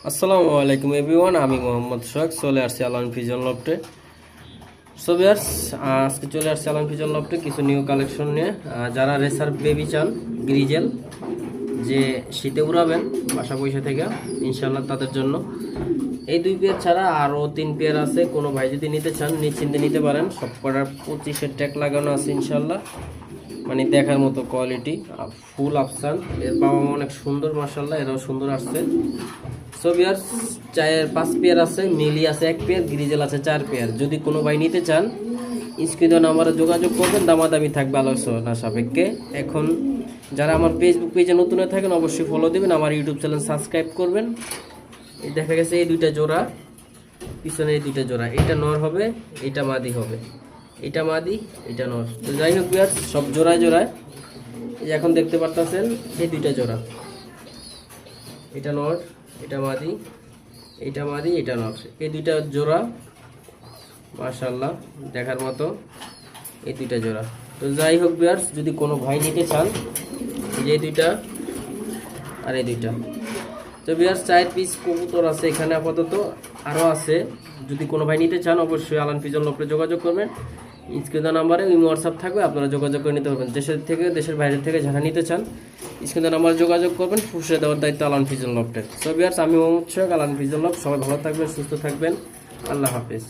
আসসালামু আলাইকুম এভরিওয়ান, আমি মোহাম্মদ সোহাগ চলে আসছি আলান ফিজন লফটে। সো ভিউয়ার্স, আজকে চলে আসছি আলান ফিজন লফটে কিছু নিউ কালেকশন নিয়ে। যারা রেসার বেবি চান গ্রিজেল, যে শীতে উড়াবেন বাসা পয়সা থেকে, ইনশাল্লাহ তাদের জন্য এই 2 পেয়ার ছাড়া আরও 3 পেয়ার আছে। কোনো ভাই যদি নিতে চান নিশ্চিন্তে নিতে পারেন। সব কটার 25-এর ট্যাগ লাগানো আছে ইনশাল্লাহ, মানে দেখার মতো কোয়ালিটি, ফুল আফসান। এর পাওয়া অনেক সুন্দর, মাশাল্লাহ এরাও সুন্দর আসছে। সো ভিউয়ার্স, 5 পেয়ার আছে, মিলি আছে 1 পেয়ার, গ্রিজেল আছে 4 পেয়ার। যদি কোনো ভাই নিতে চান স্ক্রিনে নাম্বারে যোগাযোগ করবেন, দামাদামি থাকবে আলোচনা সাপেক্ষে। এখন যারা আমার ফেসবুক পেজে নতুন হয়ে থাকেন অবশ্যই ফলো দেবেন, আমার ইউটিউব চ্যানেল সাবস্ক্রাইব করবেন। এই দেখা গেছে এই 2টা জোড়া, পিছনে এই 2টা জোড়া, এটা নর হবে, এটা মাদি হবে, এটা মাদি, এটা নর। তো যাই হোক ভিউয়ার্স, সব জোড়ায় জোড়ায় এই এখন দেখতে পারতেছেন এই 2টা জোড়া, এটা নর, এটা মাদি, এটা মাদি, এটা নর, এই 2টা জোড়া মাশাআল্লাহ দেখার মতো, এই 2টা জোড়া। তো যাই হোক ভিউয়ার্স, যদি কোনো ভাই নিতে চান যে 2টা আর এই 2টা। তো ভিউয়ার্স, 4 পিস কবুতর আছে এখানে আপাতত, আরও আছে। যদি কোনো ভাই নিতে চান অবশ্যই আলান ফিজন লফটে যোগাযোগ করবেন। স্ক্রিনে নাম্বারে হোয়াটসঅ্যাপ থাকবে, আপনারা যোগাযোগ করে নিতে পারবেন। দেশের থেকে, দেশের বাইরে থেকে যারা নিতে চান স্ক্রিনে নাম্বারে যোগাযোগ করবেন। পুষে দেওয়ার দায়িত্ব আলান ফিজন লফটের। সো ভিউয়ার্স, আমি মোহাম্মদ সোহাগ, আলান ফিজন লফট। সবাই ভালো থাকবেন, সুস্থ থাকবেন, আল্লাহ হাফেজ।